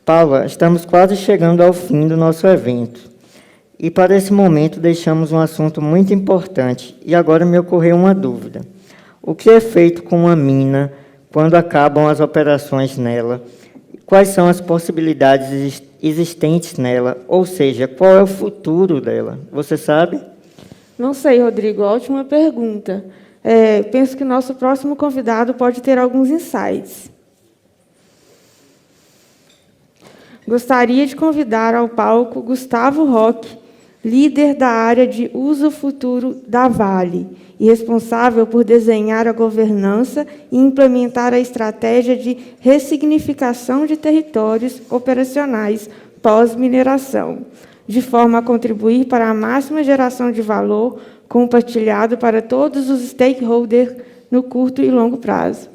Paula, estamos quase chegando ao fim do nosso evento. E para esse momento deixamos um assunto muito importante. E agora me ocorreu uma dúvida. O que é feito com uma mina quando acabam as operações nela? Quais são as possibilidades existentes nela? Ou seja, qual é o futuro dela? Você sabe? Não sei, Rodrigo. Ótima pergunta. Penso que nosso próximo convidado pode ter alguns insights. Gostaria de convidar ao palco Gustavo Roque, líder da área de uso futuro da Vale e responsável por desenhar a governança e implementar a estratégia de ressignificação de territórios operacionais pós-mineração, de forma a contribuir para a máxima geração de valor compartilhado para todos os stakeholders no curto e longo prazo.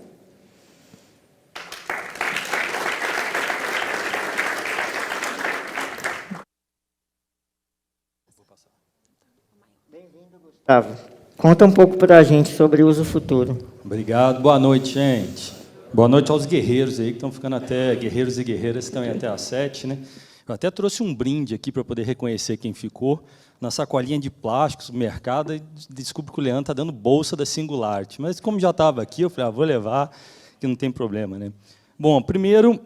Gustavo, conta um pouco para a gente sobre o uso futuro. Obrigado. Boa noite, gente. Boa noite aos guerreiros aí, que estão ficando até... Guerreiros e guerreiras que estão aí até às 7, né? Eu até trouxe um brinde aqui para poder reconhecer quem ficou. Na sacolinha de plásticos do mercado, e desculpe que o Leandro está dando bolsa da Singularity. Mas, como já estava aqui, eu falei, vou levar, que não tem problema, né? Bom, primeiro,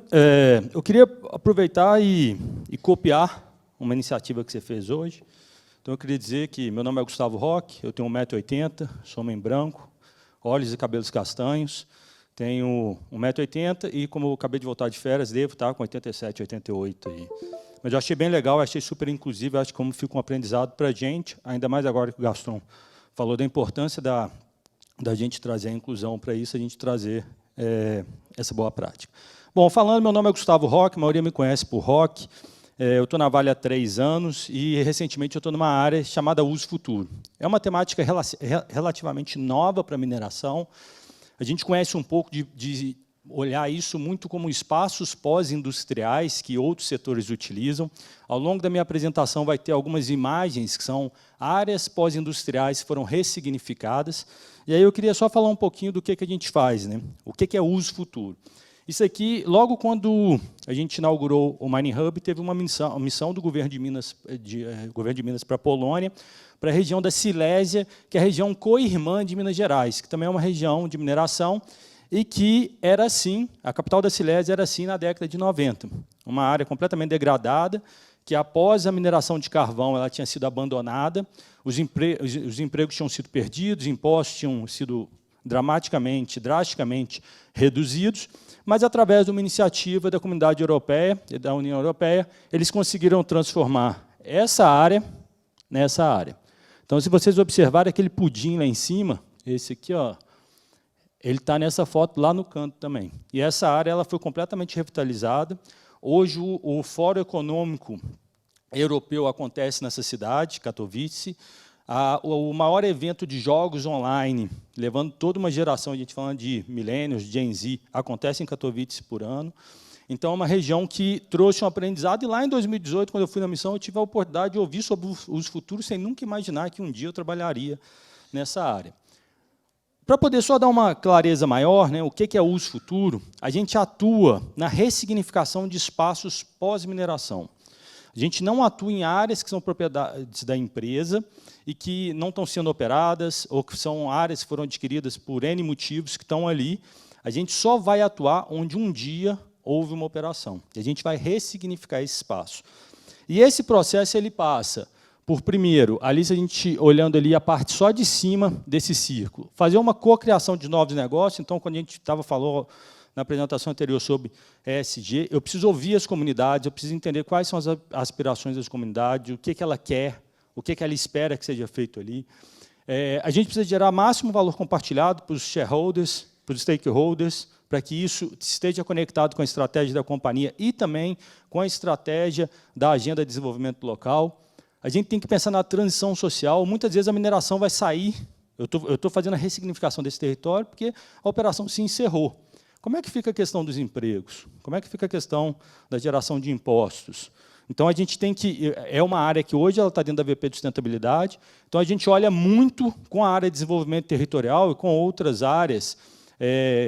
eu queria aproveitar e copiar uma iniciativa que você fez hoje. Então, eu queria dizer que meu nome é Gustavo Roque, eu tenho 1,80 m, sou homem branco, olhos e cabelos castanhos, tenho 1,80 m e, como eu acabei de voltar de férias, devo estar com 87, 88 aí. Mas eu achei bem legal, achei super inclusivo, acho que como fica um aprendizado para a gente, ainda mais agora que o Gaston falou da importância da gente trazer a inclusão para isso, a gente trazer essa boa prática. Bom, falando, meu nome é Gustavo Roque, a maioria me conhece por Roque. Eu estou na Vale há 3 anos e, recentemente, eu estou numa área chamada uso futuro. É uma temática relativamente nova para a mineração. A gente conhece um pouco de olhar isso muito como espaços pós-industriais que outros setores utilizam. Ao longo da minha apresentação vai ter algumas imagens que são áreas pós-industriais que foram ressignificadas. E aí eu queria só falar um pouquinho do que a gente faz, né? O que é uso futuro. Isso aqui, logo quando a gente inaugurou o Mining Hub, teve uma missão do governo de Minas para a Polônia, para a região da Silésia, que é a região co-irmã de Minas Gerais, que também é uma região de mineração, e que era assim, a capital da Silésia era assim na década de 90. Uma área completamente degradada, que após a mineração de carvão ela tinha sido abandonada, os empregos tinham sido perdidos, os impostos tinham sido drasticamente reduzidos, mas, através de uma iniciativa da Comunidade Europeia e da União Europeia, eles conseguiram transformar essa área nessa área. Então, se vocês observarem aquele pudim lá em cima, esse aqui, ó, ele está nessa foto lá no canto também. E essa área ela foi completamente revitalizada. Hoje, o Fórum Econômico Europeu acontece nessa cidade, Katowice. O maior evento de jogos online, levando toda uma geração, a gente falando de millennials, Gen Z, acontece em Katowice por ano. Então, é uma região que trouxe um aprendizado. E lá em 2018, quando eu fui na missão, eu tive a oportunidade de ouvir sobre os futuros, sem nunca imaginar que um dia eu trabalharia nessa área. Para poder só dar uma clareza maior, né, o que é o uso futuro, a gente atua na ressignificação de espaços pós-mineração. A gente não atua em áreas que são propriedades da empresa e que não estão sendo operadas, ou que são áreas que foram adquiridas por N motivos que estão ali. A gente só vai atuar onde um dia houve uma operação. E a gente vai ressignificar esse espaço. E esse processo ele passa por, primeiro, ali se a gente olhando ali a parte só de cima desse círculo, fazer uma cocriação de novos negócios. Então, quando a gente falou na apresentação anterior sobre ESG, eu preciso ouvir as comunidades, eu preciso entender quais são as aspirações das comunidades, o que ela quer, o que ela espera que seja feito ali. A gente precisa gerar máximo valor compartilhado para os shareholders, para os stakeholders, para que isso esteja conectado com a estratégia da companhia e também com a estratégia da agenda de desenvolvimento local. A gente tem que pensar na transição social. Muitas vezes a mineração vai sair, eu estou fazendo a ressignificação desse território, porque a operação se encerrou. Como é que fica a questão dos empregos? Como é que fica a questão da geração de impostos? Então, a gente tem que... É uma área que hoje ela está dentro da VP de sustentabilidade, então a gente olha muito com a área de desenvolvimento territorial e com outras áreas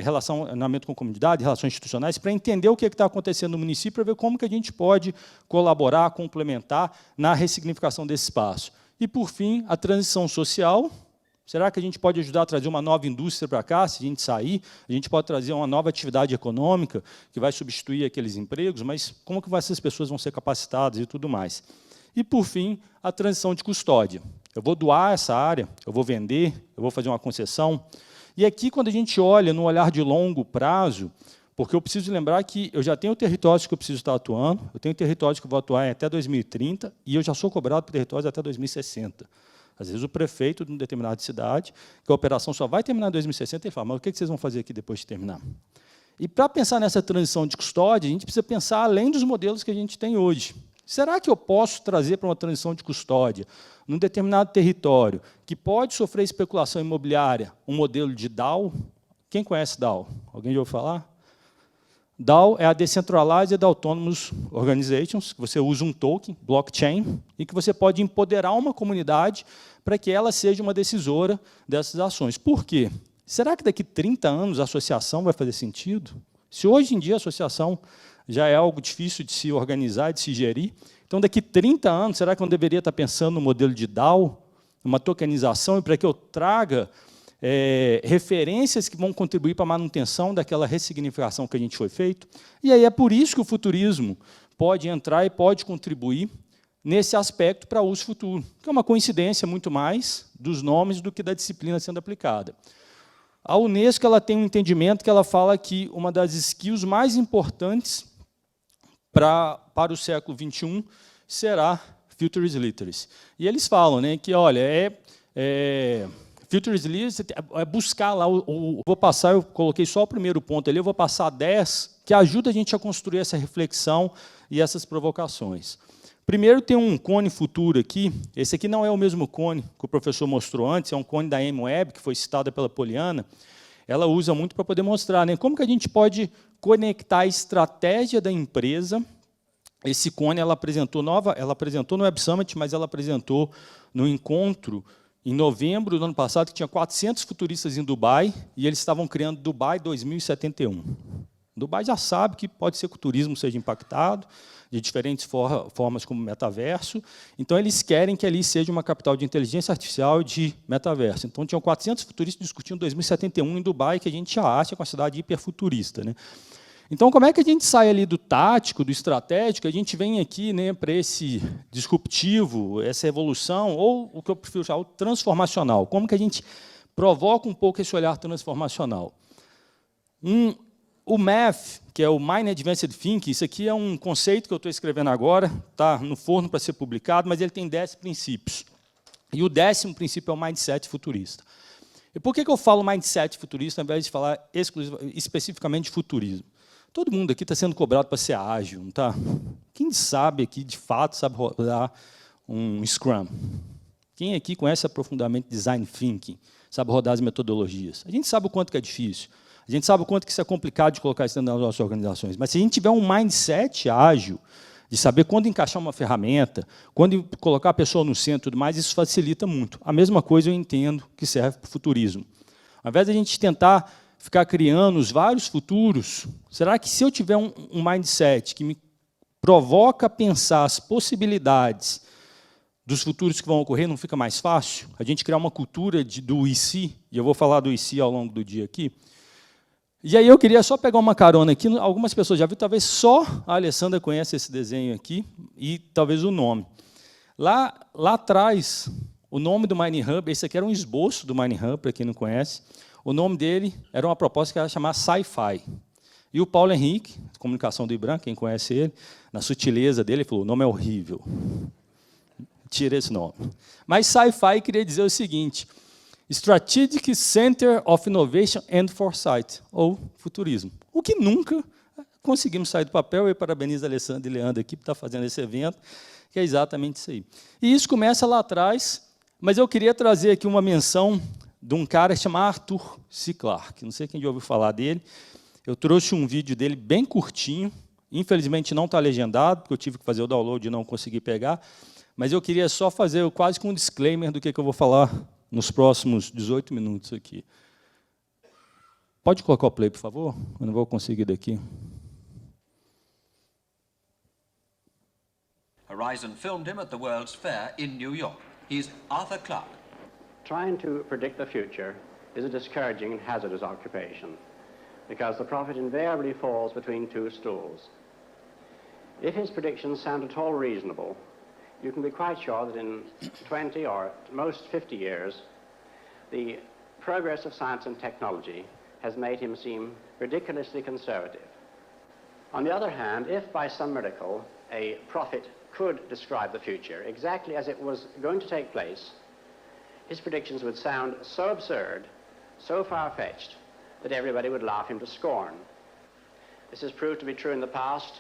relacionamento com a comunidade, relações institucionais, para entender o que está acontecendo no município, para ver como que a gente pode colaborar, complementar na ressignificação desse espaço. E, por fim, a transição social. Será que a gente pode ajudar a trazer uma nova indústria para cá, se a gente sair? A gente pode trazer uma nova atividade econômica que vai substituir aqueles empregos, mas como que essas pessoas vão ser capacitadas e tudo mais? E, por fim, a transição de custódia. Eu vou doar essa área, eu vou vender, eu vou fazer uma concessão. E aqui, quando a gente olha no olhar de longo prazo, porque eu preciso lembrar que eu já tenho territórios que eu preciso estar atuando, eu tenho territórios que eu vou atuar até 2030, e eu já sou cobrado por territórios até 2060. Às vezes, o prefeito de uma determinada cidade, que a operação só vai terminar em 2060, ele fala, mas o que vocês vão fazer aqui depois de terminar? E, para pensar nessa transição de custódia, a gente precisa pensar além dos modelos que a gente tem hoje. Será que eu posso trazer para uma transição de custódia, num determinado território, que pode sofrer especulação imobiliária, um modelo de DAO? Quem conhece DAO? Alguém já ouviu falar? DAO é a Decentralized Autonomous Organizations, que você usa um token, blockchain, e que você pode empoderar uma comunidade para que ela seja uma decisora dessas ações. Por quê? Será que daqui a 30 anos a associação vai fazer sentido? Se hoje em dia a associação já é algo difícil de se organizar, de se gerir, então daqui a 30 anos, será que eu não deveria estar pensando no modelo de DAO, uma tokenização, e para que eu traga referências que vão contribuir para a manutenção daquela ressignificação que a gente foi feito? E aí é por isso que o futurismo pode entrar e pode contribuir nesse aspecto para uso futuro, que é uma coincidência muito mais dos nomes do que da disciplina sendo aplicada. A Unesco ela tem um entendimento que ela fala que uma das skills mais importantes para o século XXI será Futurist Literacy. E eles falam, né, que, olha, Futurist Literacy é buscar lá, vou passar, eu coloquei só o primeiro ponto ali, eu vou passar 10, que ajuda a gente a construir essa reflexão e essas provocações. Primeiro, tem um cone futuro aqui. Esse aqui não é o mesmo cone que o professor mostrou antes, é um cone da M-Web, que foi citada pela Poliana. Ela usa muito para poder mostrar, né, como que a gente pode conectar a estratégia da empresa. Esse cone ela apresentou no Web Summit, mas ela apresentou no encontro em novembro do ano passado, que tinha 400 futuristas em Dubai, e eles estavam criando Dubai 2071. Dubai já sabe que pode ser que o turismo seja impactado, de diferentes formas como metaverso, então eles querem que ali seja uma capital de inteligência artificial e de metaverso. Então, tinham 400 futuristas discutindo 2071 em Dubai, que a gente já acha uma cidade hiperfuturista, né? Então, como é que a gente sai ali do tático, do estratégico, a gente vem aqui, né, para esse disruptivo, essa evolução, ou o que eu prefiro chamar, o transformacional? Como que a gente provoca um pouco esse olhar transformacional? O MATH, que é o Mind Advanced Thinking, isso aqui é um conceito que eu estou escrevendo agora, está no forno para ser publicado, mas ele tem 10 princípios. E o 10º princípio é o mindset futurista. E por que eu falo mindset futurista, ao invés de falar especificamente de futurismo? Todo mundo aqui está sendo cobrado para ser ágil, não está? Quem sabe aqui, de fato, sabe rodar um Scrum? Quem aqui conhece aprofundadamente Design Thinking, sabe rodar as metodologias? A gente sabe o quanto que é difícil. A gente sabe o quanto que isso é complicado de colocar isso dentro das nossas organizações. Mas se a gente tiver um mindset ágil, de saber quando encaixar uma ferramenta, quando colocar a pessoa no centro e tudo mais, isso facilita muito. A mesma coisa eu entendo que serve para o futurismo. Ao invés de a gente tentar ficar criando os vários futuros, será que se eu tiver um mindset que me provoca a pensar as possibilidades dos futuros que vão ocorrer, não fica mais fácil? A gente criar uma cultura do IC, e eu vou falar do IC ao longo do dia aqui. E aí eu queria só pegar uma carona aqui, algumas pessoas já viram, talvez só a Alessandra conhece esse desenho aqui, e talvez o nome. Lá atrás, o nome do Mining Hub, esse aqui era um esboço do Mining Hub, para quem não conhece. O nome dele era uma proposta que era chamar Sci-Fi. E o Paulo Henrique, comunicação do IBRAM, quem conhece ele, na sutileza dele, ele falou, o nome é horrível. Tira esse nome. Mas Sci-Fi queria dizer o seguinte, Strategic Center of Innovation and Foresight, ou futurismo. O que nunca conseguimos sair do papel, eu parabenizo a Alessandra e Leandro aqui por estar fazendo esse evento, que é exatamente isso aí. E isso começa lá atrás, mas eu queria trazer aqui uma menção de um cara chamado Arthur C. Clarke, não sei quem já ouviu falar dele. Eu trouxe um vídeo dele bem curtinho, infelizmente não está legendado, porque eu tive que fazer o download e não consegui pegar, mas eu queria só fazer quase que um disclaimer do que eu vou falar nos próximos 18 minutos aqui. Pode colocar o play, por favor? Eu não vou conseguir daqui. Horizon filmed him at the World's Fair in New York. He's Arthur Clarke. Trying to predict the future is a discouraging and hazardous occupation because the prophet invariably falls between two stools. If his predictions sound at all reasonable, you can be quite sure that in 20 or at most 50 years, the progress of science and technology has made him seem ridiculously conservative. On the other hand, if by some miracle a prophet could describe the future exactly as it was going to take place, his predictions would sound so absurd, so far-fetched, that everybody would laugh him to scorn. This has proved to be true in the past,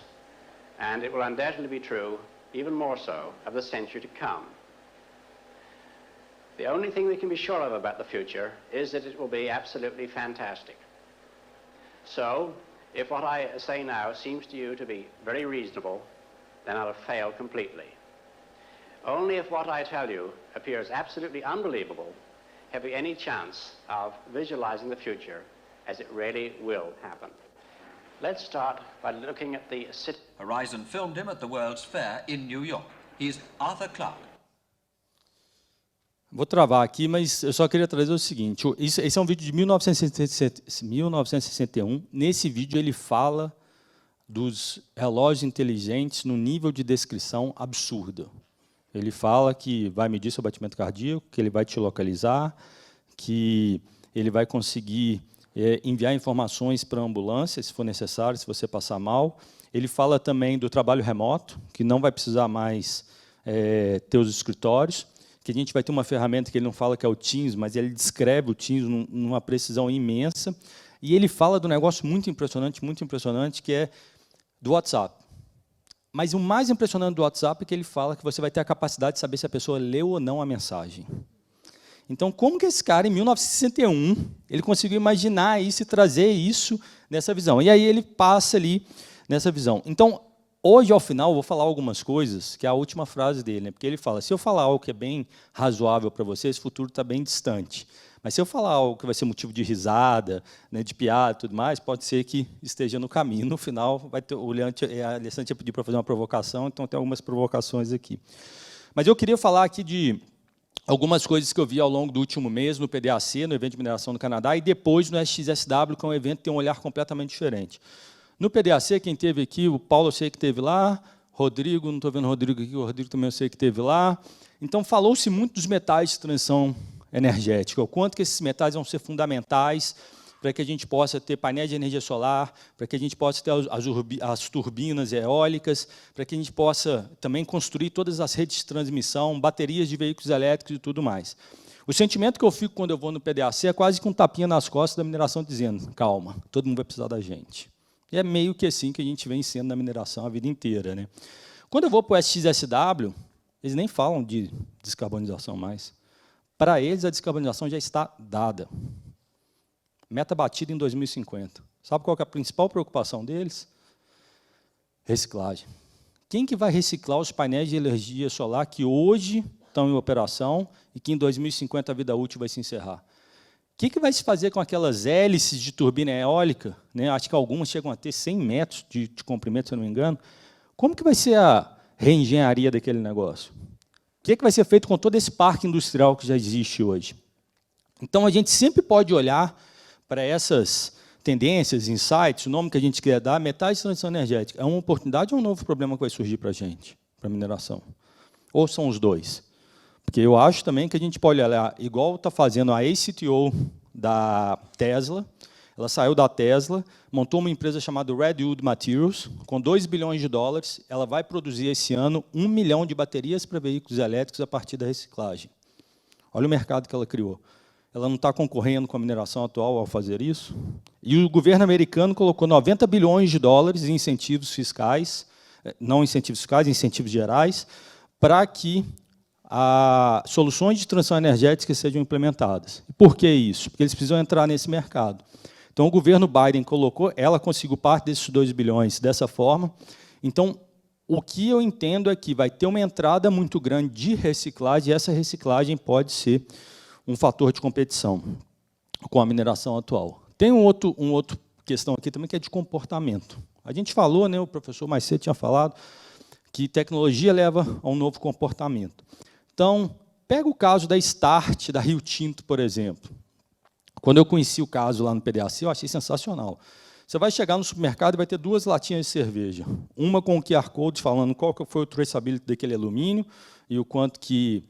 and it will undoubtedly be true, even more so, of the century to come. The only thing we can be sure of about the future is that it will be absolutely fantastic. So, if what I say now seems to you to be very reasonable, then I'll have failed completely. Only if what I tell you appears absolutely unbelievable have we any chance of visualizing the future as it really will happen. Let's start by looking at the city. Horizon filmed him at the World's Fair in New York. He's Arthur Clarke. Vou travar aqui, mas eu só queria trazer o seguinte. Esse é um vídeo de 1961. Nesse vídeo ele fala dos relógios inteligentes no nível de descrição absurda. Ele fala que vai medir seu batimento cardíaco, que ele vai te localizar, que ele vai conseguir enviar informações para a ambulância, se for necessário, se você passar mal. Ele fala também do trabalho remoto, que não vai precisar mais ter os escritórios, que a gente vai ter uma ferramenta que ele não fala que é o Teams, mas ele descreve o Teams numa precisão imensa. E ele fala do negócio muito impressionante, que é do WhatsApp. Mas o mais impressionante do WhatsApp é que ele fala que você vai ter a capacidade de saber se a pessoa leu ou não a mensagem. Então, como que esse cara, em 1961, ele conseguiu imaginar isso e trazer isso nessa visão? E aí ele passa ali nessa visão. Então, hoje, ao final, eu vou falar algumas coisas, que é a última frase dele, né? Porque ele fala, se eu falar algo que é bem razoável para você, esse futuro está bem distante. Mas se eu falar algo que vai ser motivo de risada, né, de piada e tudo mais, pode ser que esteja no caminho. No final, vai ter, a Alessandra tinha pedido para fazer uma provocação, então tem algumas provocações aqui. Mas eu queria falar aqui de algumas coisas que eu vi ao longo do último mês no PDAC, no evento de mineração no Canadá, e depois no SXSW, que é um evento que tem um olhar completamente diferente. No PDAC, quem esteve aqui, o Paulo eu sei que esteve lá, Rodrigo, não estou vendo o Rodrigo aqui, o Rodrigo também eu sei que esteve lá. Então, falou-se muito dos metais de transição energética, o quanto que esses metais vão ser fundamentais para que a gente possa ter painéis de energia solar, para que a gente possa ter as turbinas eólicas, para que a gente possa também construir todas as redes de transmissão, baterias de veículos elétricos e tudo mais. O sentimento que eu fico quando eu vou no PDAC é quase que um tapinha nas costas da mineração dizendo, calma, todo mundo vai precisar da gente. E é meio que assim que a gente vem sendo na mineração a vida inteira, né? Quando eu vou para o SXSW, eles nem falam de descarbonização mais. Para eles, a descarbonização já está dada. Meta batida em 2050. Sabe qual que é a principal preocupação deles? Reciclagem. Quem que vai reciclar os painéis de energia solar que hoje estão em operação e que em 2050 a vida útil vai se encerrar? O que vai se fazer com aquelas hélices de turbina eólica? Né? Acho que algumas chegam a ter 100 metros de comprimento, se eu não me engano. Como que vai ser a reengenharia daquele negócio? O que vai ser feito com todo esse parque industrial que já existe hoje? Então, a gente sempre pode olhar para essas tendências, insights, o nome que a gente quer dar, metais de transição energética. É uma oportunidade ou um novo problema que vai surgir para a gente, para a mineração? Ou são os dois? Porque eu acho também que a gente pode olhar, igual está fazendo a ACTO da Tesla, ela saiu da Tesla, montou uma empresa chamada Redwood Materials, com $2 bilhões, ela vai produzir esse ano 1 milhão de baterias para veículos elétricos a partir da reciclagem. Olha o mercado que ela criou. Ela não está concorrendo com a mineração atual ao fazer isso. E o governo americano colocou $90 bilhões em incentivos fiscais, não incentivos fiscais, incentivos gerais, para que soluções de transição energética sejam implementadas. Por que isso? Porque eles precisam entrar nesse mercado. Então, o governo Biden colocou, ela conseguiu parte desses 2 bilhões dessa forma. Então, o que eu entendo é que vai ter uma entrada muito grande de reciclagem, e essa reciclagem pode ser um fator de competição com a mineração atual. tem um outro questão aqui também que é de comportamento. A gente falou, né, o professor mais cedo tinha falado, que tecnologia leva a um novo comportamento. Então, pega o caso da Start, da Rio Tinto, por exemplo. Quando eu conheci o caso lá no PDAC, eu achei sensacional. Você vai chegar no supermercado e vai ter 2 latinhas de cerveja. Uma com o QR Code falando qual que foi o traceability daquele alumínio e o quanto que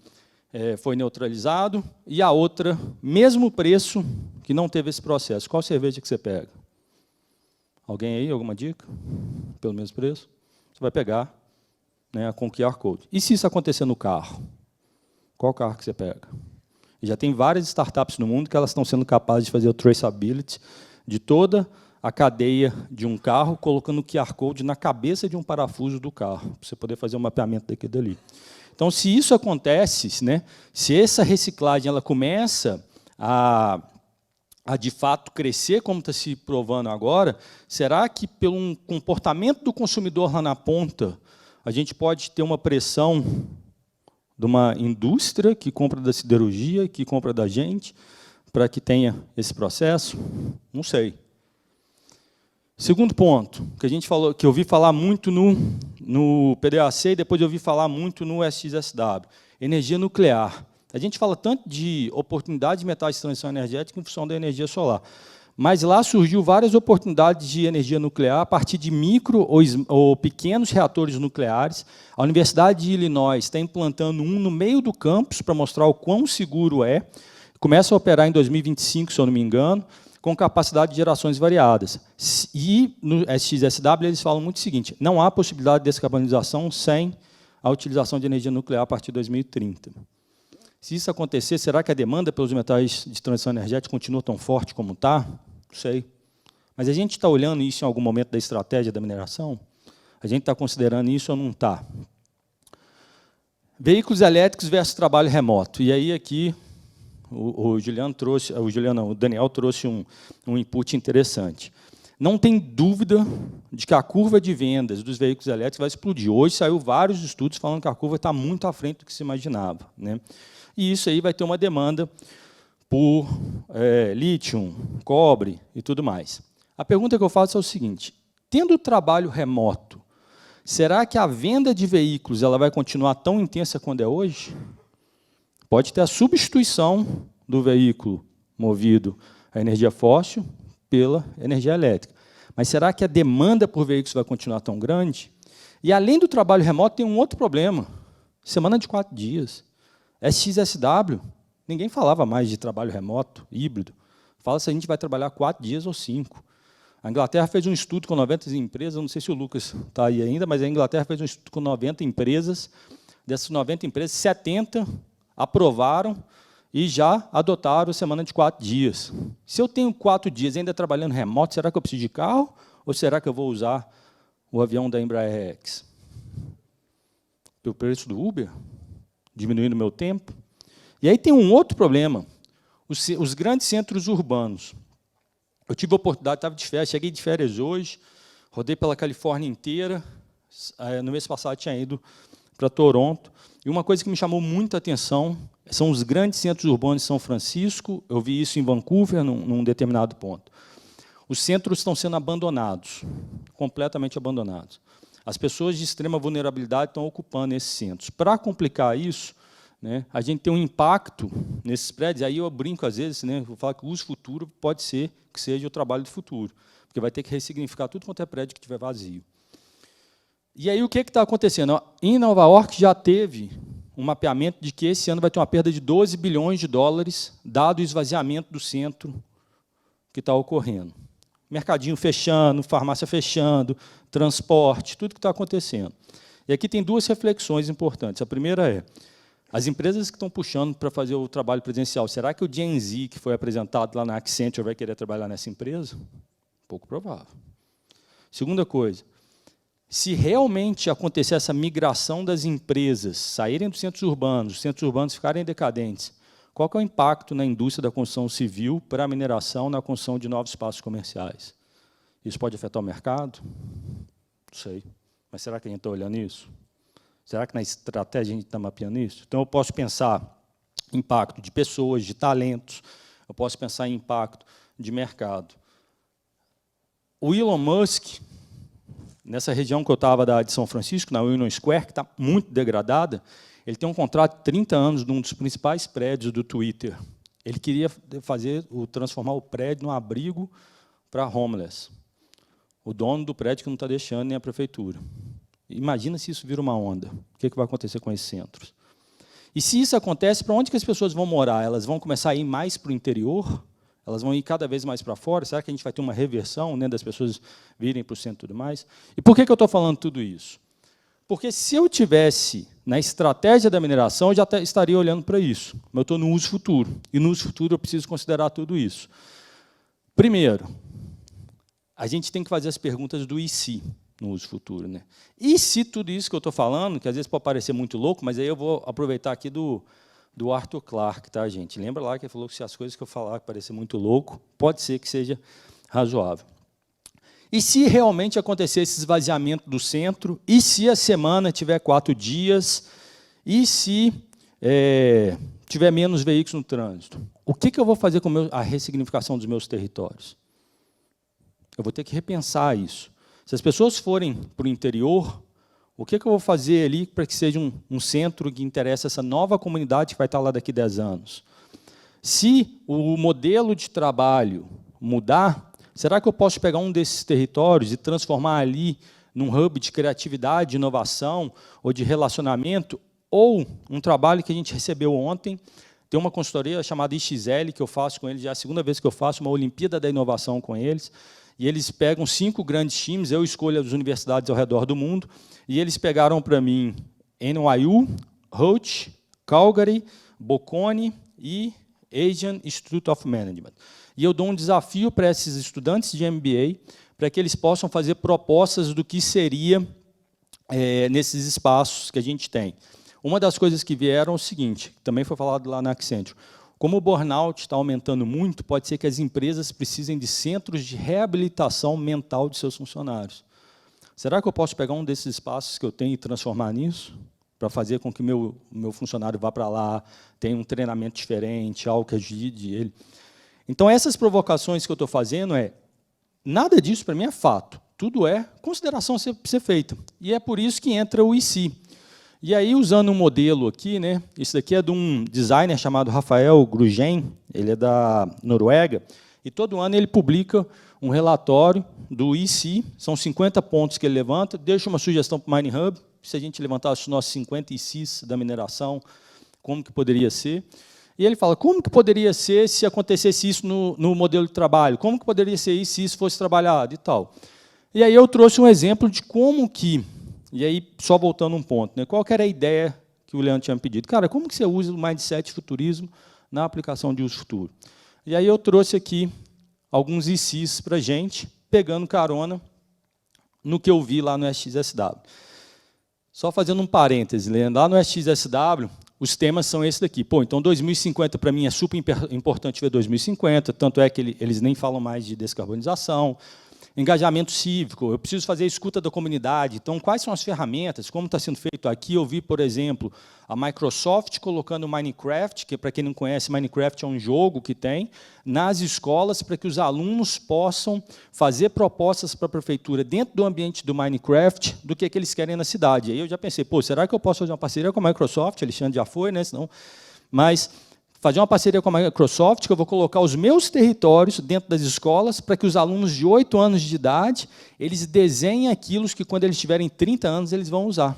foi neutralizado, e a outra, mesmo preço, que não teve esse processo. Qual cerveja que você pega? Alguém aí, alguma dica? Pelo mesmo preço? Você vai pegar, né, com o QR Code. E se isso acontecer no carro? Qual carro que você pega? E já tem várias startups no mundo que elas estão sendo capazes de fazer o traceability de toda a cadeia de um carro, colocando o QR Code na cabeça de um parafuso do carro, para você poder fazer o mapeamento daquilo dali. Então, se isso acontece, né, se essa reciclagem ela começa a de fato crescer, como está se provando agora, será que, pelo um comportamento do consumidor lá na ponta, a gente pode ter uma pressão de uma indústria que compra da siderurgia, que compra da gente, para que tenha esse processo? Não sei. Segundo ponto, que a gente falou, que eu ouvi falar muito no PDAC e depois eu ouvi falar muito no SXSW, energia nuclear. A gente fala tanto de oportunidade de metais de transição energética em função da energia solar, mas lá surgiu várias oportunidades de energia nuclear a partir de micro ou pequenos reatores nucleares. A Universidade de Illinois está implantando um no meio do campus para mostrar o quão seguro é. Começa a operar em 2025, se eu não me engano, com capacidade de gerações variadas. E no SXSW eles falam muito o seguinte: não há possibilidade de descarbonização sem a utilização de energia nuclear a partir de 2030. Se isso acontecer, será que a demanda pelos metais de transição energética continua tão forte como está? Não sei. Mas a gente está olhando isso em algum momento da estratégia da mineração? A gente está considerando isso ou não está? Veículos elétricos versus trabalho remoto. E aí aqui o Daniel trouxe um input interessante. Não tem dúvida de que a curva de vendas dos veículos elétricos vai explodir. Hoje saiu vários estudos falando que a curva está muito à frente do que se imaginava, né? E isso aí vai ter uma demanda por lítio, cobre e tudo mais. A pergunta que eu faço é o seguinte: tendo o trabalho remoto, será que a venda de veículos ela vai continuar tão intensa quanto é hoje? Pode ter a substituição do veículo movido a energia fóssil pela energia elétrica. Mas será que a demanda por veículos vai continuar tão grande? E, além do trabalho remoto, tem um outro problema. Semana de 4 dias. SXSW, ninguém falava mais de trabalho remoto, híbrido. Fala se a gente vai trabalhar 4 dias ou 5. A Inglaterra fez um estudo com 90 empresas, não sei se o Lucas está aí ainda, mas a Inglaterra fez um estudo com 90 empresas. Dessas 90 empresas, 70 aprovaram e já adotaram a semana de 4 dias. Se eu tenho 4 dias ainda trabalhando remoto, será que eu preciso de carro? Ou será que eu vou usar o avião da Embraer X? Pelo preço do Uber? Diminuindo o meu tempo? E aí tem um outro problema. Os grandes centros urbanos. Eu tive a oportunidade, estava de férias, cheguei de férias hoje, rodei pela Califórnia inteira. No mês passado tinha ido para Toronto. E uma coisa que me chamou muita atenção são os grandes centros urbanos de São Francisco. Eu vi isso em Vancouver, num determinado ponto. Os centros estão sendo abandonados, completamente abandonados. As pessoas de extrema vulnerabilidade estão ocupando esses centros. Para complicar isso, né, a gente tem um impacto nesses prédios. Aí eu brinco às vezes, né, vou falar que o uso futuro pode ser que seja o trabalho do futuro, porque vai ter que ressignificar tudo quanto é prédio que estiver vazio. E aí o que está acontecendo? Em Nova York já teve um mapeamento de que esse ano vai ter uma perda de 12 bilhões de dólares, dado o esvaziamento do centro que está ocorrendo. Mercadinho fechando, farmácia fechando, transporte, tudo que está acontecendo. E aqui tem 2 reflexões importantes. A primeira é, as empresas que estão puxando para fazer o trabalho presencial, será que o Gen Z, que foi apresentado lá na Accenture, vai querer trabalhar nessa empresa? Pouco provável. Segunda coisa, se realmente acontecer essa migração das empresas, saírem dos centros urbanos, os centros urbanos ficarem decadentes, qual que é o impacto na indústria da construção civil para a mineração, na construção de novos espaços comerciais? Isso pode afetar o mercado? Não sei. Mas será que a gente está olhando isso? Será que na estratégia a gente está mapeando isso? Então, eu posso pensar em impacto de pessoas, de talentos, eu posso pensar em impacto de mercado. O Elon Musk, nessa região que eu estava de São Francisco, na Union Square, que está muito degradada, ele tem um contrato de 30 anos de um dos principais prédios do Twitter. Ele queria transformar o prédio num abrigo para homeless. O dono do prédio que não está deixando, nem a prefeitura. Imagina se isso vira uma onda. O que vai acontecer com esses centros? E se isso acontece, para onde que as pessoas vão morar? Elas vão começar a ir mais para o interior? Elas vão ir cada vez mais para fora? Será que a gente vai ter uma reversão, né, das pessoas virem para o centro e tudo mais? E por que eu estou falando tudo isso? Porque se eu tivesse na estratégia da mineração, eu já estaria olhando para isso. Mas eu estou no uso futuro. E no uso futuro eu preciso considerar tudo isso. Primeiro, a gente tem que fazer as perguntas do e se no uso futuro, né? E se tudo isso que eu estou falando, que às vezes pode parecer muito louco, mas aí eu vou aproveitar aqui do Arthur Clarke, tá, gente? Lembra lá que ele falou que se as coisas que eu falar parecer muito louco, pode ser que seja razoável. E se realmente acontecer esse esvaziamento do centro? E se a semana tiver 4 dias? E se tiver menos veículos no trânsito? O que eu vou fazer com a ressignificação dos meus territórios? Eu vou ter que repensar isso. Se as pessoas forem para o interior, o que eu vou fazer ali para que seja um centro que interesse essa nova comunidade que vai estar lá daqui a 10 anos? Se o modelo de trabalho mudar, será que eu posso pegar um desses territórios e transformar ali num hub de criatividade, de inovação ou de relacionamento? Ou um trabalho que a gente recebeu ontem, tem uma consultoria chamada IXL, que eu faço com eles, já é a segunda vez que eu faço uma Olimpíada da Inovação com eles, e eles pegam 5 grandes times, eu escolho as universidades ao redor do mundo, e eles pegaram para mim NYU, Roche, Calgary, Bocconi e Asian Institute of Management. E eu dou um desafio para esses estudantes de MBA, para que eles possam fazer propostas do que seria nesses espaços que a gente tem. Uma das coisas que vieram é o seguinte, também foi falado lá na Accenture, como o burnout está aumentando muito, pode ser que as empresas precisem de centros de reabilitação mental de seus funcionários. Será que eu posso pegar um desses espaços que eu tenho e transformar nisso? Para fazer com que o meu funcionário vá para lá, tenha um treinamento diferente, algo que ajude ele. Então, essas provocações que eu estou fazendo nada disso para mim é fato. Tudo é consideração a ser feita. E é por isso que entra o e se. E aí, usando um modelo aqui, né, isso daqui é de um designer chamado Rafael Grugen, ele é da Noruega, e todo ano ele publica um relatório do e se, são 50 pontos que ele levanta, deixa uma sugestão para o Mining Hub, se a gente levantasse os nossos 50 e se's da mineração, como que poderia ser. E ele fala, como que poderia ser se acontecesse isso no modelo de trabalho? Como que poderia ser isso se isso fosse trabalhado e tal? E aí eu trouxe um exemplo de como que, e aí só voltando um ponto, né, qual que era a ideia que o Leandro tinha me pedido? Cara, como que você usa o mindset futurismo na aplicação de uso futuro? E aí eu trouxe aqui alguns e se's para a gente, pegando carona no que eu vi lá no SXSW. Só fazendo um parêntese, Leandro, lá no SXSW, os temas são esses daqui. Pô, então 2050 para mim é super importante ver 2050, tanto é que eles nem falam mais de descarbonização. Engajamento cívico, eu preciso fazer a escuta da comunidade. Então, quais são as ferramentas? Como está sendo feito aqui? Eu vi, por exemplo, a Microsoft colocando o Minecraft, que, para quem não conhece, Minecraft é um jogo que tem, nas escolas, para que os alunos possam fazer propostas para a prefeitura dentro do ambiente do Minecraft do que eles querem na cidade. Aí eu já pensei, pô, será que eu posso fazer uma parceria com a Microsoft? Alexandre já foi, né? Senão, mas fazer uma parceria com a Microsoft, que eu vou colocar os meus territórios dentro das escolas para que os alunos de 8 anos de idade, eles desenhem aquilo que, quando eles tiverem 30 anos, eles vão usar.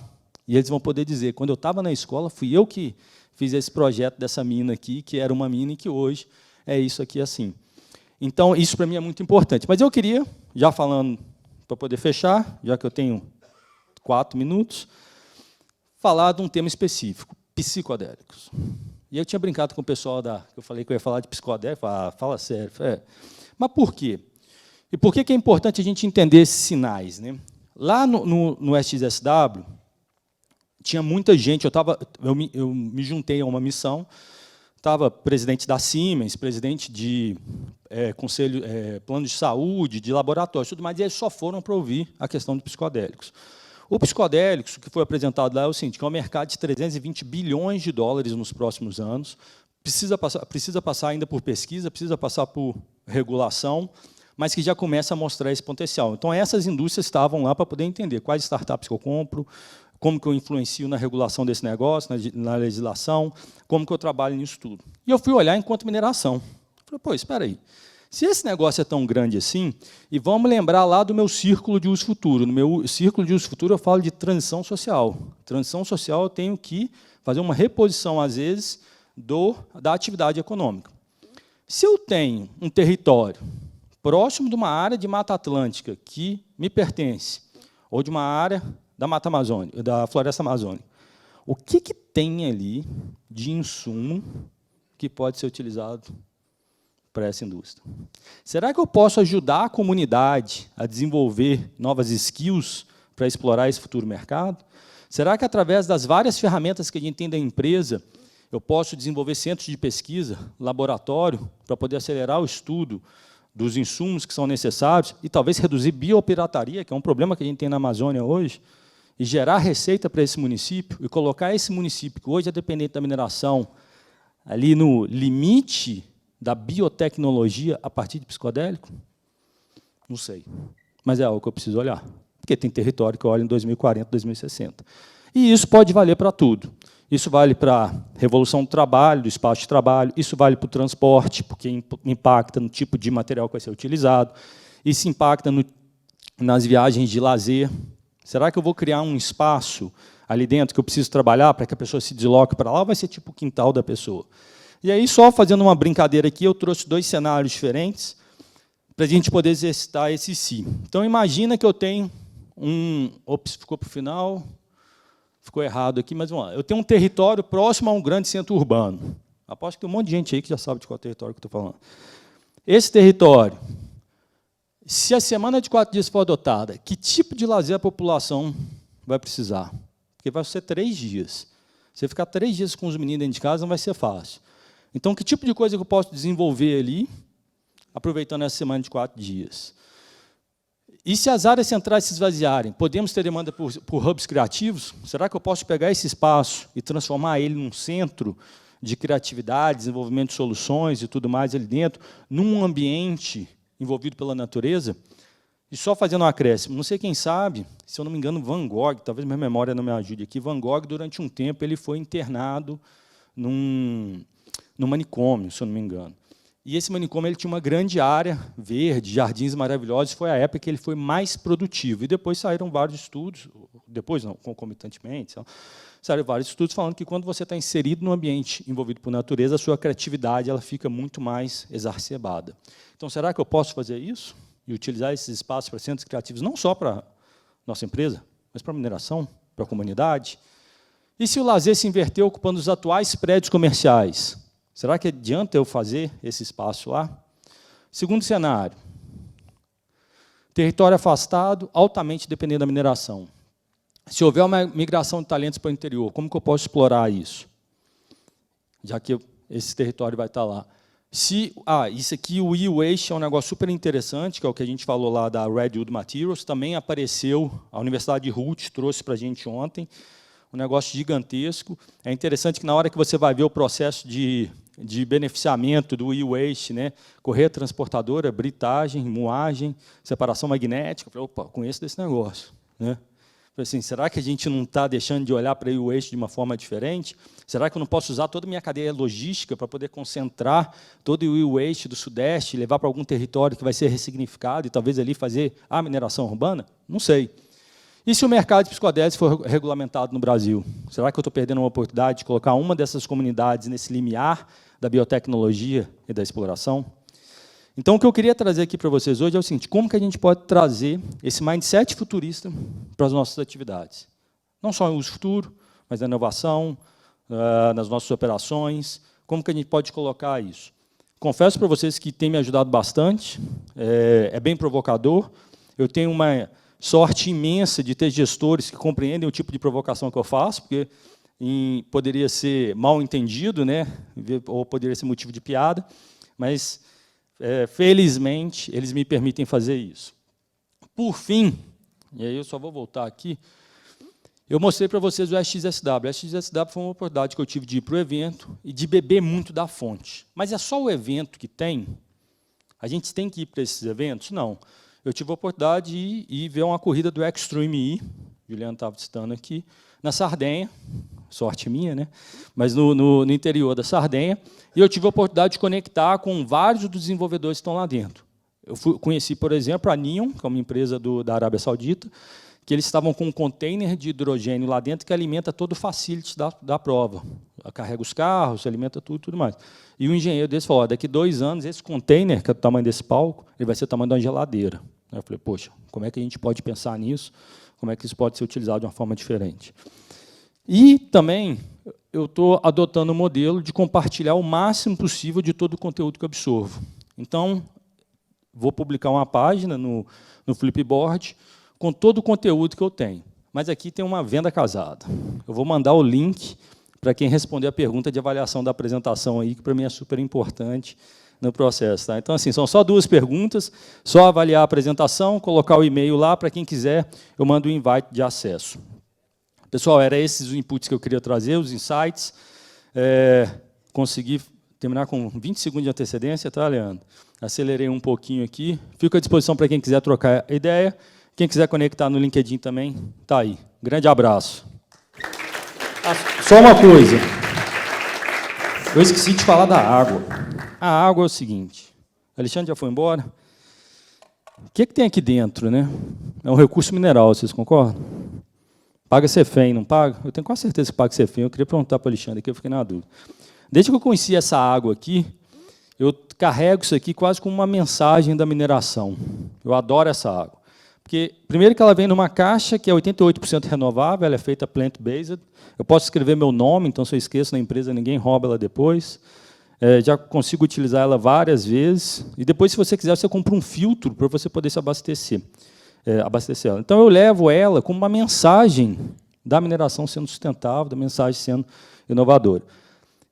E eles vão poder dizer, quando eu estava na escola, fui eu que fiz esse projeto dessa mina aqui, que era uma mina e que hoje é isso aqui assim. Então, isso para mim é muito importante. Mas eu queria, já falando, para poder fechar, já que eu tenho 4 minutos, falar de um tema específico, psicodélicos. E eu tinha brincado com o pessoal eu falei que eu ia falar de psicodélico, fala sério. Mas por quê? E por que é importante a gente entender esses sinais, né? Lá no SXSW, tinha muita gente, eu me juntei a uma missão, estava presidente da Siemens, presidente de conselho, plano de saúde, de laboratório, tudo mais, e eles só foram para ouvir a questão de psicodélicos. O psicodélicos, que foi apresentado lá, é o seguinte, que é um mercado de 320 bilhões de dólares nos próximos anos, precisa passar ainda por pesquisa, precisa passar por regulação, mas que já começa a mostrar esse potencial. Então, essas indústrias estavam lá para poder entender quais startups que eu compro, como que eu influencio na regulação desse negócio, na legislação, como que eu trabalho nisso tudo. E eu fui olhar enquanto mineração. Falei, pô, espera aí. Se esse negócio é tão grande assim, e vamos lembrar lá do meu círculo de uso futuro. No meu círculo de uso futuro, eu falo de transição social. Transição social, eu tenho que fazer uma reposição, às vezes, da atividade econômica. Se eu tenho um território próximo de uma área de Mata Atlântica que me pertence, ou de uma área da Mata Amazônica, da Floresta Amazônica, o que tem ali de insumo que pode ser utilizado para essa indústria? Será que eu posso ajudar a comunidade a desenvolver novas skills para explorar esse futuro mercado? Será que, através das várias ferramentas que a gente tem da empresa, eu posso desenvolver centros de pesquisa, laboratório, para poder acelerar o estudo dos insumos que são necessários e talvez reduzir biopirataria, que é um problema que a gente tem na Amazônia hoje, e gerar receita para esse município e colocar esse município, que hoje é dependente da mineração, ali no limite da biotecnologia a partir de psicodélico? Não sei, mas é algo que eu preciso olhar, porque tem território que olha em 2040, 2060. E isso pode valer para tudo. Isso vale para a revolução do trabalho, do espaço de trabalho, isso vale para o transporte, porque impacta no tipo de material que vai ser utilizado, isso impacta nas viagens de lazer. Será que eu vou criar um espaço ali dentro que eu preciso trabalhar para que a pessoa se desloque para lá, ou vai ser tipo o quintal da pessoa? E aí, só fazendo uma brincadeira aqui, eu trouxe 2 cenários diferentes para a gente poder exercitar esse si. Então, imagina que eu tenho Ops, ficou para o final. Ficou errado aqui, mas vamos lá. Eu tenho um território próximo a um grande centro urbano. Aposto que tem um monte de gente aí que já sabe de qual território que eu estou falando. Esse território, se a semana de 4 dias for adotada, que tipo de lazer a população vai precisar? Porque vai ser 3 dias. Você ficar 3 dias com os meninos dentro de casa não vai ser fácil. Então, que tipo de coisa que eu posso desenvolver ali, aproveitando essa semana de 4 dias? E se as áreas centrais se esvaziarem, podemos ter demanda por hubs criativos? Será que eu posso pegar esse espaço e transformar ele num centro de criatividade, desenvolvimento de soluções e tudo mais ali dentro, num ambiente envolvido pela natureza? E só fazendo um acréscimo, não sei quem sabe, se eu não me engano, Van Gogh, talvez minha memória não me ajude aqui, Van Gogh, durante um tempo, ele foi internado num manicômio, se eu não me engano. E esse manicômio ele tinha uma grande área verde, jardins maravilhosos, foi a época que ele foi mais produtivo. E depois saíram vários estudos, depois não, concomitantemente, saíram vários estudos falando que quando você está inserido no ambiente envolvido por natureza, a sua criatividade ela fica muito mais exacerbada. Então, será que eu posso fazer isso? E utilizar esses espaços para centros criativos, não só para a nossa empresa, mas para a mineração, para a comunidade? E se o lazer se inverter ocupando os atuais prédios comerciais? Será que adianta eu fazer esse espaço lá? Segundo cenário, território afastado, altamente dependente da mineração. Se houver uma migração de talentos para o interior, como que eu posso explorar isso? Já que esse território vai estar lá. Isso aqui, o e-waste, é um negócio super interessante, que é o que a gente falou lá da Redwood Materials, também apareceu, a Universidade de Hult trouxe para a gente ontem, um negócio gigantesco. É interessante que, na hora que você vai ver o processo de beneficiamento do e-waste, né, correia transportadora, britagem, moagem, separação magnética, eu falei, opa, conheço desse negócio. Né? Assim, será que a gente não está deixando de olhar para o e-waste de uma forma diferente? Será que eu não posso usar toda a minha cadeia logística para poder concentrar todo o e-waste do Sudeste e levar para algum território que vai ser ressignificado e talvez ali fazer a mineração urbana? Não sei. E se o mercado de psicodélicos for regulamentado no Brasil? Será que eu estou perdendo uma oportunidade de colocar uma dessas comunidades nesse limiar da biotecnologia e da exploração? Então, o que eu queria trazer aqui para vocês hoje é o seguinte: como que a gente pode trazer esse mindset futurista para as nossas atividades? Não só no uso futuro, mas na inovação, nas nossas operações. Como que a gente pode colocar isso? Confesso para vocês que tem me ajudado bastante, é bem provocador. Eu tenho uma sorte imensa de ter gestores que compreendem o tipo de provocação que eu faço, porque poderia ser mal entendido, né, ou poderia ser motivo de piada, mas, felizmente, eles me permitem fazer isso. Por fim, e aí eu só vou voltar aqui, Eu mostrei para vocês o SXSW. O SXSW foi uma oportunidade que eu tive de ir para o evento e de beber muito da fonte. Mas é só o evento que tem? A gente tem que ir para esses eventos? Não. Eu tive a oportunidade de ir ver uma corrida do Extreme E, Juliano estava citando aqui, na Sardenha, sorte minha, né? Mas no interior da Sardenha, e eu tive a oportunidade de conectar com vários dos desenvolvedores que estão lá dentro. Eu conheci, por exemplo, a Neon, que é uma empresa da Arábia Saudita, que eles estavam com um container de hidrogênio lá dentro que alimenta todo o facility da prova. Carrega os carros, alimenta tudo mais. E o engenheiro deles falou, daqui 2 anos, esse container, que é do tamanho desse palco, ele vai ser o tamanho de uma geladeira. Eu falei, poxa, como é que a gente pode pensar nisso? Como é que isso pode ser utilizado de uma forma diferente? E também eu estou adotando o modelo de compartilhar o máximo possível de todo o conteúdo que eu absorvo. Então, vou publicar uma página no Flipboard com todo o conteúdo que eu tenho. Mas aqui tem uma venda casada. Eu vou mandar o link para quem responder a pergunta de avaliação da apresentação, aí, que para mim é super importante no processo. Tá? Então, assim, são só 2 perguntas, só avaliar a apresentação, colocar o e-mail lá, para quem quiser, eu mando o invite de acesso. Pessoal, eram esses os inputs que eu queria trazer, os insights. Consegui terminar com 20 segundos de antecedência, tá, Leandro? Acelerei um pouquinho aqui. Fico à disposição para quem quiser trocar ideia. Quem quiser conectar no LinkedIn também, está aí. Grande abraço. Só uma coisa. Eu esqueci de falar da água. A água é o seguinte. O Alexandre já foi embora. O que tem aqui dentro, né? É um recurso mineral, vocês concordam? Paga CEFEM, não paga? Eu tenho quase certeza que paga CEFEM. Eu queria perguntar para o Alexandre aqui, eu fiquei na dúvida. Desde que eu conheci essa água aqui, eu carrego isso aqui quase como uma mensagem da mineração. Eu adoro essa água. Porque, primeiro, que ela vem numa caixa que é 88% renovável, ela é feita plant-based. Eu posso escrever meu nome, então, se eu esqueço na empresa, ninguém rouba ela depois. Já consigo utilizar ela várias vezes. E depois, se você quiser, você compra um filtro para você poder se abastecer ela. Então, eu levo ela como uma mensagem da mineração sendo sustentável, da mensagem sendo inovadora.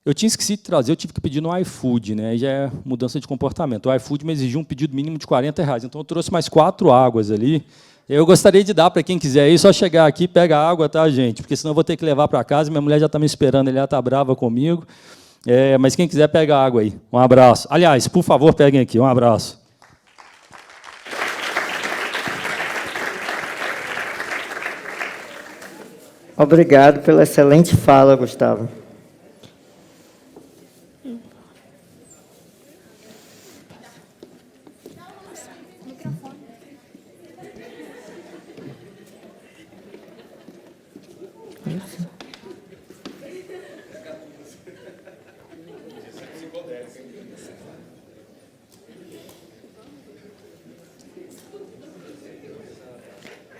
Eu tinha esquecido de trazer, eu tive que pedir no iFood, né? Aí já é mudança de comportamento. O iFood me exigiu um pedido mínimo de R$40, então eu trouxe mais 4 águas ali. Eu gostaria de dar para quem quiser ir, só chegar aqui, pega a água, tá, gente? Porque senão eu vou ter que levar para casa, minha mulher já está me esperando, ela está brava comigo. Mas quem quiser, pega a água aí. Um abraço. Aliás, por favor, peguem aqui. Um abraço. Obrigado pela excelente fala, Gustavo.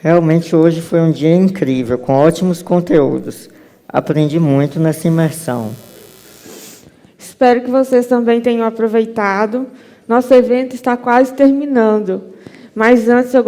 Realmente hoje foi um dia incrível, com ótimos conteúdos. Aprendi muito nessa imersão. Espero que vocês também tenham aproveitado. Nosso evento está quase terminando. Mas antes eu